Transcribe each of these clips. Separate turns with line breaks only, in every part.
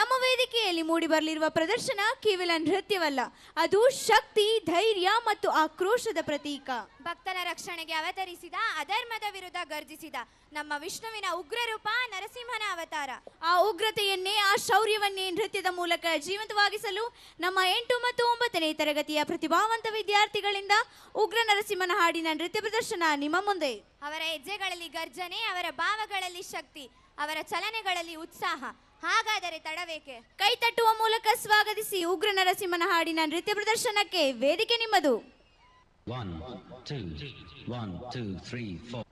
ನಮ್ಮ ವೇದಿಕೆಯಲ್ಲಿ ಮೂಡಿ ಬರಲಿರುವ ಪ್ರದರ್ಶನ ಕೇವಲ ನೃತ್ಯವಲ್ಲ, ಅದು ಶಕ್ತಿ, ಧೈರ್ಯ ಮತ್ತು ಆಕ್ರೋಶದ ಪ್ರತೀಕ.
ಭಕ್ತರ ರಕ್ಷಣೆಗೆ ಅವತರಿಸಿದ, ಅಧರ್ಮದ ವಿರುದ್ಧ ಗರ್ಜಿಸಿದ ನಮ್ಮ ವಿಷ್ಣುವಿನ ಉಗ್ರ ರೂಪ ನರಸಿಂಹನ ಅವತಾರ.
ಆ ಉಗ್ರತೆಯನ್ನೇ, ಆ ಶೌರ್ಯವನ್ನೇ ನೃತ್ಯದ ಮೂಲಕ ಜೀವಂತವಾಗಿಸಲು ನಮ್ಮ 8 ಮತ್ತು 9ನೇ ತರಗತಿಯ ಪ್ರತಿಭಾವಂತ ವಿದ್ಯಾರ್ಥಿಗಳಿಂದ ಉಗ್ರ ನರಸಿಂಹನ ಹಾಡಿನ ನೃತ್ಯ ಪ್ರದರ್ಶನ ನಿಮ್ಮ ಮುಂದೆ.
ಅವರ ಹೆಜ್ಜೆಗಳಲ್ಲಿ ಗರ್ಜನೆ, ಅವರ ಭಾವಗಳಲ್ಲಿ ಶಕ್ತಿ, ಅವರ ಚಲನೆಗಳಲ್ಲಿ ಉತ್ಸಾಹ. ಹಾಗಾದರೆ ತಡವೇಕೆ?
ಕೈ ತಟ್ಟುವ ಮೂಲಕ ಸ್ವಾಗತಿಸಿ ಉಗ್ರ ನರಸಿಂಹನ ಹಾಡಿನ ನೃತ್ಯ ಪ್ರದರ್ಶನಕ್ಕೆ ವೇದಿಕೆ ನಿಮ್ಮದು.
1 2 1 2 3 4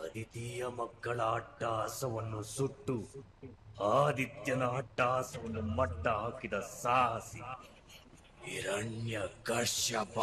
ಅದಿತಿಯ ಮಕ್ಕಳ ಅಟ್ಟಹಾಸವನ್ನು ಸುಟ್ಟು ಆದಿತ್ಯನ ಅಟ್ಟಹಾಸವನ್ನು ಮಟ್ಟ ಹಾಕಿದ ಸಾಹಸಿ ಹಿರಣ್ಯ ಕಶ್ಯಪ.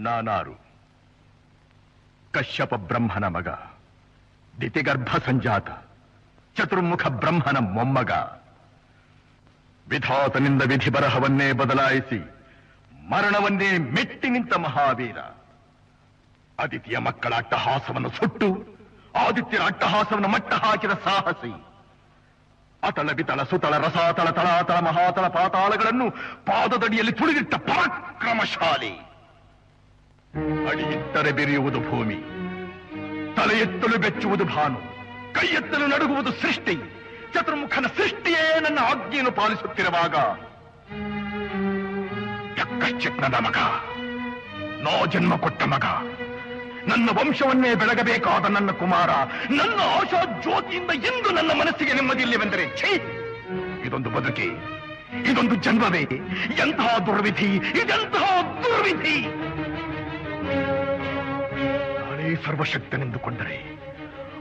ನಾನಾರು ಕಶ್ಯಪ ಬ್ರಹ್ಮನ ಮಗ, ದಿತಿಗರ್ಭ ಸಂಜಾತ, ಚತುರ್ಮುಖ ಬ್ರಹ್ಮನ ಮೊಮ್ಮಗ. ವಿಧಾತನಿಂದ ವಿಧಿ ಬರಹವನ್ನೇ ಬದಲಾಯಿಸಿ ಮರಣವನ್ನೇ ಮೆಟ್ಟಿ ನಿಂತ ಮಹಾವೀರ. ಅದಿತಿಯ ಮಕ್ಕಳ ಅಟ್ಟಹಾಸವನ್ನು ಸುಟ್ಟು ಆದಿತ್ಯರ ಅಟ್ಟಹಾಸವನ್ನು ಮಟ್ಟ ಹಾಕಿದ ಸಾಹಸಿ. ಅತಳ ಬಿತಳ ಸುತಳ ರಸಾತಳ ತಳಾತಳ ಮಹಾತಳ ಪಾತಾಳಗಳನ್ನು ಪಾದದಡಿಯಲ್ಲಿ ತುಳಿದಿಟ್ಟ ಪರಾಕ್ರಮಶಾಲಿ. ಅಡಿಯಿಟ್ಟರೆ ಬೆರೆಯುವುದು ಭೂಮಿ, ತಲೆ ಎತ್ತಲು ಬೆಚ್ಚುವುದು ಭಾನು, ಕೈ ಎತ್ತಲು ನಡುಗುವುದು ಸೃಷ್ಟಿ. ಚತುರ್ಮುಖನ ಸೃಷ್ಟಿಯೇ ನನ್ನ ಆಜ್ಞೆಯನ್ನು ಪಾಲಿಸುತ್ತಿರುವಾಗ ಯಕ್ಕಶ್ಚಿತ್ನದ ಮಗ, ನೋ ಜನ್ಮ ಕೊಟ್ಟ ಮಗ, ನನ್ನ ವಂಶವನ್ನೇ ಬೆಳಗಬೇಕಾದ ನನ್ನ ಕುಮಾರ, ನನ್ನ ಆಶಾ ಜ್ಯೋತಿಯಿಂದ ಎಂದು ನನ್ನ ಮನಸ್ಸಿಗೆ ನೆಮ್ಮದಿಯಿಲ್ಲವೆಂದರೆ ಛೀ, ಇದೊಂದು ಬದುಕಿ, ಇದೊಂದು ಜನ್ಮವೇ, ಎಂತಹ ದುರ್ವಿಧಿ, ಇದೆಂತಹ ದುರ್ವಿಧಿ. ನಾನೇ ಸರ್ವಶಕ್ತನೆಂದುಕೊಂಡರೆ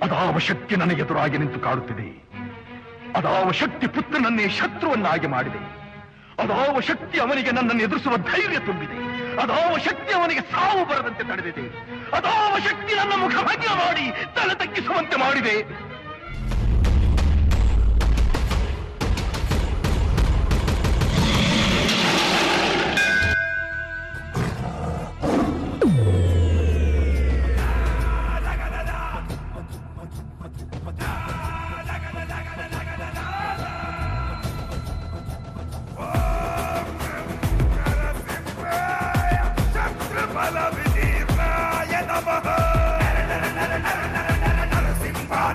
ಅದಾವ ಶಕ್ತಿ ನನ್ನ ಎದುರಾಗಿ ನಿಂತು ಕಾಡುತ್ತಿದೆ. ಅದಾವ ಶಕ್ತಿ ಪುತ್ರನನ್ನೇ ಶತ್ರುವನ್ನಾಗಿ ಮಾಡಿದೆ. ಅದಾವ ಶಕ್ತಿ ಅವನಿಗೆ ನನ್ನನ್ನು ಎದುರಿಸುವ ಧೈರ್ಯ ತುಂಬಿದೆ. ಅದಾವ ಶಕ್ತಿ ಅವನಿಗೆ ಸಾವು ಬರದಂತೆ ತಡೆದಿದೆ. ಅದಾವ ಶಕ್ತಿ ನನ್ನ ಮುಖ ಭಂಗ ಮಾಡಿ ತಲೆ ತಗ್ಗಿಸುವಂತೆ ಮಾಡಿದೆ.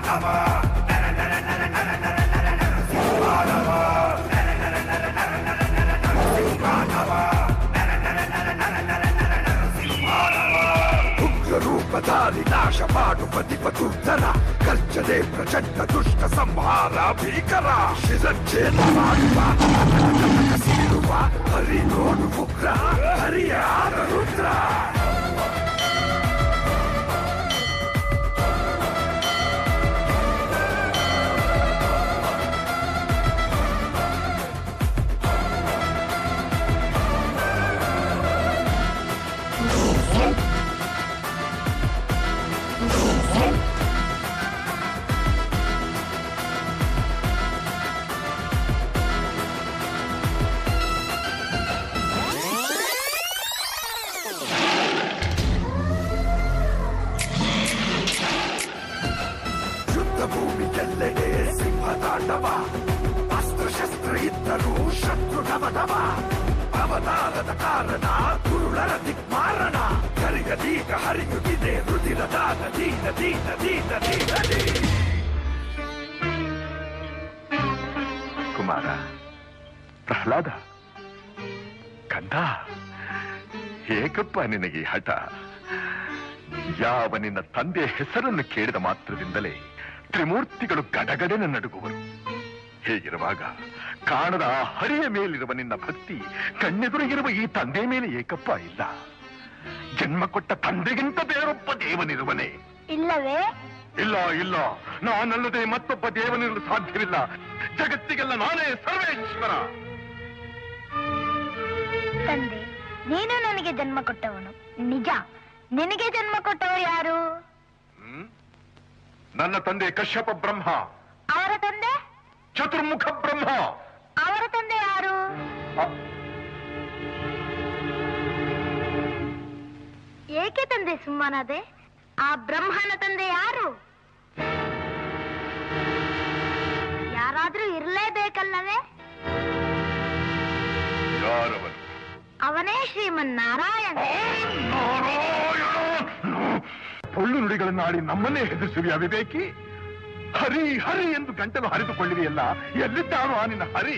Namaha
ನಾಶ ಮಾಡು ಪ್ರತಿಪದುರ್ಧರ ಗರ್ಜನೆ ಪ್ರಚಂಡ ದುಷ್ಟ ಸಂಹಾರ ಭೀಕರ ಶಿರಚ್ಛೇದ ಮಾಡುವ ಕಸಿರುವ ಹರಿ ನೋಡು ಉಗ್ರ ಹರಿಯಾದ ರುದ್ರ ಭೂಮಿಗೆಲ್ಲೆಡೆ ಸಿಂಹತಾಂಡವ ಅಸ್ತ್ರಶಸ್ತ್ರ ಇದ್ದರೂ ಶತ್ರು ಢವಢವ ಅವತಾರದ ಕಾರಣ ಕುರುಳರ ದಿಕ್ಮಾರಣ ಕರಿಗದೀಗ ಹರಿಯುತ್ತಿದೆ ರುದಿರದ ನದಿ ನದಿ ನದಿ ನದಿ ನದಿ ಕುಮಾರ ಪ್ರಹ್ಲಾದ ಕಂದ ಏಕಪ್ಪ ನಿನಗೆ ಹಠ ಯಾವ ನಿನ್ನ ತಂದೆಯ ಹೆಸರನ್ನು ಕೇಳಿದ ಮಾತ್ರದಿಂದಲೇ ತ್ರಿಮೂರ್ತಿಗಳು ಗಡಗಡೆನ ನಡುಗುವರು. ಹೇಗಿರುವಾಗ ಕಾಣದ ಆ ಹರಿಯ ಮೇಲಿರುವ ನಿನ್ನ ಭಕ್ತಿ ಕಣ್ಣೆದುರಿಗಿರುವ ಈ ತಂದೆ ಮೇಲೆ ಏಕಪ್ಪ ಇಲ್ಲ. ಜನ್ಮ ಕೊಟ್ಟ ತಂದೆಗಿಂತ ಬೇರೊಬ್ಬ ದೇವನಿರುವನೇ?
ಇಲ್ಲವೇ?
ಇಲ್ಲ ಇಲ್ಲ, ನಾನಲ್ಲದೆ ಮತ್ತೊಬ್ಬ ದೇವನಿರಲು ಸಾಧ್ಯವಿಲ್ಲ. ಜಗತ್ತಿಗೆಲ್ಲ ನಾನೇ ಸರ್ವೇಶ್ವರ.
ತಂದೆ, ನೀನು ನನಗೆ ಜನ್ಮ ಕೊಟ್ಟವನು ನಿಜ. ನಿನಗೆ ಜನ್ಮ ಕೊಟ್ಟವರು ಯಾರು?
ನನ್ನ ತಂದೆ ಕಶ್ಯಪ ಬ್ರಹ್ಮ.
ಅವರ ತಂದೆ?
ಚತುರ್ಮುಖ ಬ್ರಹ್ಮ.
ಅವರ ತಂದೆ ಯಾರು? ಏಕೆ ತಂದೆ ಸುಮ್ಮನಾದೆ? ಆ ಬ್ರಹ್ಮನ ತಂದೆ ಯಾರು? ಯಾರಾದ್ರೂ ಇರಲೇಬೇಕಲ್ಲವೇ?
ಯಾರವನು?
ಅವನೇ ಶ್ರೀಮನ್ನಾರಾಯಣ.
ಪೊಳ್ಳು ನುಡಿಗಳನ್ನಾಡಿ ನಮ್ಮನ್ನೇ ಹೆದರಿಸುವಿ ಅವಿವೇಕಿ. ಹರಿ ಹರಿ ಎಂದು ಗಂಟಲು ಹರಿದುಕೊಳ್ಳುವಿಯಲ್ಲ, ಎಲ್ಲಿದ್ದಾನು ಆ ನಿನ್ನ ಹರಿ?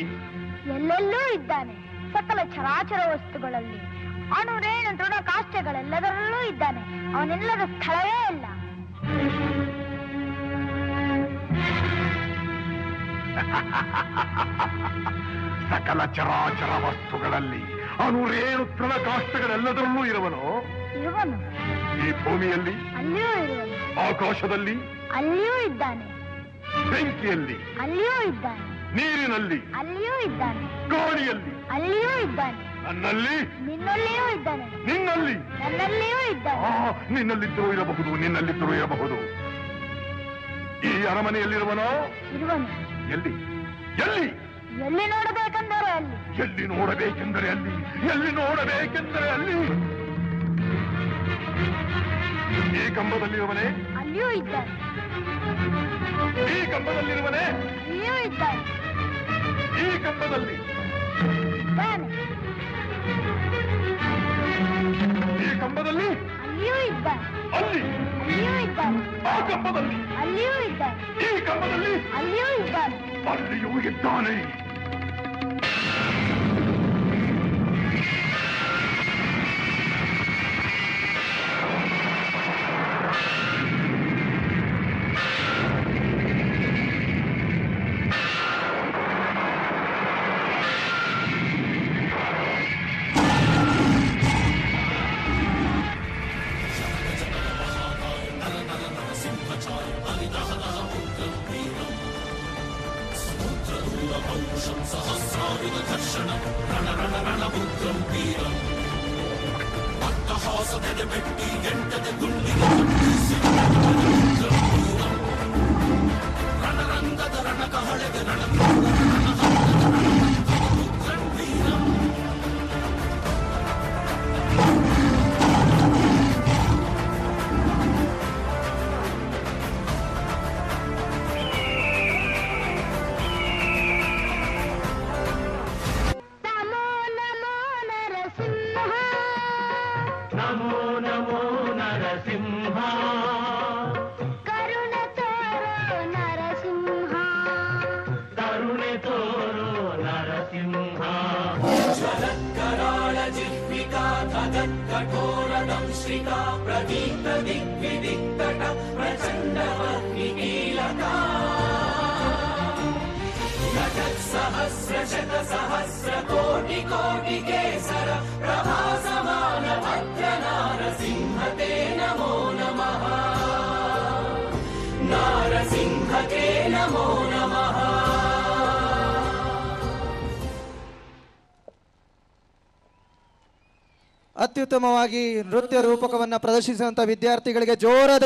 ಎಲ್ಲೆಲ್ಲೂ ಇದ್ದಾನೆ. ಸಕಲ ಚರಾಚರ ವಸ್ತುಗಳಲ್ಲಿ, ಅಣು ರೇಣು ತೃಣ ಕಾಷ್ಟಗಳೆಲ್ಲದರಲ್ಲೂ ಇದ್ದಾನೆ. ಅವನೆಲ್ಲದ ಸ್ಥಳವೇ ಇಲ್ಲ.
ಸಕಲ ಚರಾಚರ ವಸ್ತುಗಳಲ್ಲಿ, ಅಣು ರೇಣು ತೃಣ ಕಾಷ್ಟಗಳೆಲ್ಲದರಲ್ಲೂ ಇರುವನು.
ಇರುವನು.
ಈ ಭೂಮಿಯಲ್ಲಿ,
ಅಲ್ಲಿಯೂ ಇರುವನು.
ಆಕಾಶದಲ್ಲಿ,
ಅಲ್ಲಿಯೂ ಇದ್ದಾನೆ.
ಬೆಂಕಿಯಲ್ಲಿ,
ಅಲ್ಲಿಯೂ ಇದ್ದಾನೆ.
ನೀರಿನಲ್ಲಿ,
ಅಲ್ಲಿಯೂ ಇದ್ದಾನೆ.
ಗಾಳಿಯಲ್ಲಿ,
ಅಲ್ಲಿಯೂ ಇದ್ದಾನೆ.
ನನ್ನಲ್ಲಿ,
ನಿನ್ನಲ್ಲಿಯೂ ಇದ್ದಾನೆ.
ನಿನ್ನಲ್ಲಿ,
ನನ್ನಲ್ಲಿಯೂ ಇದ್ದಾನೆ.
ನಿನ್ನಲ್ಲಿದ್ದರೂ ಇರಬಹುದು, ನಿನ್ನಲ್ಲಿದ್ದರೂ ಇರಬಹುದು. ಈ ಅರಮನೆಯಲ್ಲಿರುವನೋ?
ಇರುವನು.
ಎಲ್ಲಿ ಎಲ್ಲಿ?
ಎಲ್ಲಿ ನೋಡಬೇಕೆಂದರೆ ಅಲ್ಲಿ.
ಎಲ್ಲಿ ನೋಡಬೇಕೆಂದರೆ ಅಲ್ಲಿ, ಎಲ್ಲಿ ನೋಡಬೇಕೆಂದರೆ ಅಲ್ಲಿ. ಈ ಕಂಬದಲ್ಲಿರುವನೇ?
ಅಲ್ಲಿಯೂ ಇದ್ದಾನೆ.
ಈ ಕಂಬದಲ್ಲಿರುವನೇ?
ಅಲ್ಲಿಯೂ ಇದ್ದಾನೆ.
ಈ ಕಂಬದಲ್ಲಿ
ಇದ್ದಾನೆ.
ಈ ಕಂಬದಲ್ಲಿ?
ಅಲ್ಲಿಯೂ ಇದ್ದಾನೆ.
ಅಲ್ಲಿ?
ಅಲ್ಲಿಯೂ ಇದ್ದಾನೆ.
ಆ ಕಂಬದಲ್ಲಿ?
ಅಲ್ಲಿಯೂ ಇದ್ದಾನೆ.
ಈ ಕಂಬದಲ್ಲಿ?
ಅಲ್ಲಿಯೂ ಇದ್ದಾನೆ.
ಅಲ್ಲಿಯೂ ಇದ್ದಾನೆ.
कठोरदंश्रिका प्रदीप्त दिग्विदिक्तट ಅತ್ಯುತ್ತಮವಾಗಿ ನೃತ್ಯ ರೂಪಕವನ್ನು ಪ್ರದರ್ಶಿಸುವಂತ ವಿದ್ಯಾರ್ಥಿಗಳಿಗೆ ಜೋರಾದ